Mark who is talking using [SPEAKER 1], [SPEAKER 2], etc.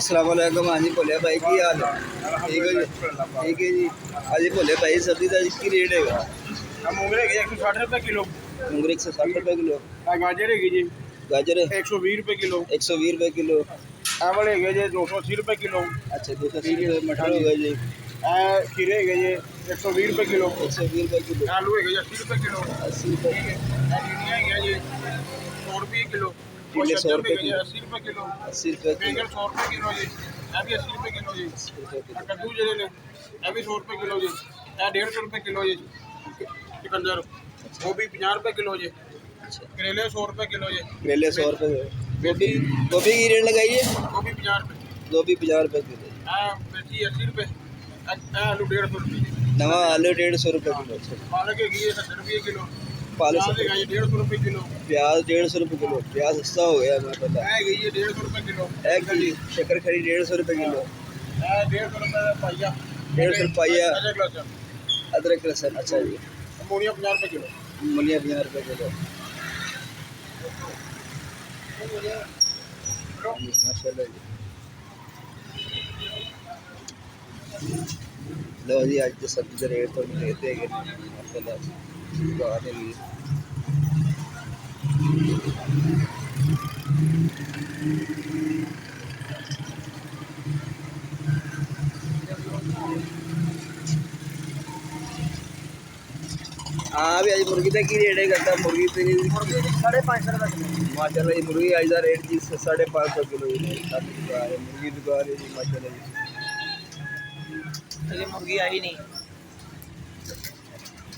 [SPEAKER 1] अस्सलाम वालेकुम। हाँ जी भोले भाई की हाल है? ठीक है जी, ठीक है जी। हाँ जी भोले भाई सब्जी का की रेट है?
[SPEAKER 2] मूंगरे 160 रुपये किलो।
[SPEAKER 1] मूंगरे 160 रुपये किलो।
[SPEAKER 2] गाजर है जी
[SPEAKER 1] गाजर
[SPEAKER 2] 120 रुपये किलो।
[SPEAKER 1] 120 रुपये किलो।
[SPEAKER 2] चावल है जी 280 रुपये किलो।
[SPEAKER 1] अच्छा 280 रुपये। मटर हो गया जी,
[SPEAKER 2] खीरे है जी 120 रुपये किलो।
[SPEAKER 1] 120 रुपये किलो।
[SPEAKER 2] आलू है जी 80 रुपये किलो।
[SPEAKER 1] 80 रुपये।
[SPEAKER 2] भिंडियाँ है जी 100 रुपये किलो।
[SPEAKER 1] टिंडे 100 रुपये
[SPEAKER 2] है
[SPEAKER 1] किलो।
[SPEAKER 2] 80 रुपये किलो।
[SPEAKER 1] 80 रुपये किलो।
[SPEAKER 2] बैंगन 100 रुपये किलो जी, ये भी 80 रुपये किलो जी।
[SPEAKER 1] 80 रुपये किलो।
[SPEAKER 2] कद्दू जो ने ये भी 100 रुपये किलो जी, ये 150 रुपये किलो जी। चुकंदर वो भी 50 रुपये किलो जी।
[SPEAKER 1] अच्छा
[SPEAKER 2] करेले 100 रुपये किलो जी।
[SPEAKER 1] करेले 100 रुपये। गोभी गोभी की रेट लगाइए।
[SPEAKER 2] गोभी 50 रुपये।
[SPEAKER 1] गोभी 50 रुपये किलो।
[SPEAKER 2] मिर्ची 80 रुपये। आलू 150 रुपये।
[SPEAKER 1] नवा आलू 150 रुपये किलो। अच्छा
[SPEAKER 2] पालक है 70 रुपये किलो।
[SPEAKER 1] पालक
[SPEAKER 2] प्याज है 150 रुपये किलो।
[SPEAKER 1] प्याज 150 रुपये किलो। प्याज सस्ता हो गया मैं पता।
[SPEAKER 2] है 150 रुपये किलो।
[SPEAKER 1] एक जी शक्कर खरी 150 रुपये किलो।
[SPEAKER 2] 150 रुपये पाइया।
[SPEAKER 1] 150 रुपये पाइया।
[SPEAKER 2] अदरक लहसुन।
[SPEAKER 1] अदरक लहसुन। अच्छा जी
[SPEAKER 2] मूलियाँ 50 रुपये किलो।
[SPEAKER 1] मूलियाँ 50 रुपये किलो। माशाल्लाह जी। लो जी आज तो सब्जी का रेट तो नहीं लेते हैं माशाल्लाह दुकान है ये। हाँ भी आज मुर्गी का की रेट है करता मुर्गी तेरी
[SPEAKER 2] 550 रुपये किलो।
[SPEAKER 1] माशाल्लाह ये मुर्गी आज का रेट जी 550 किलो मुर्गी दुकान है जी माशाल्लाह जी।
[SPEAKER 2] मुर्गी आई नहीं।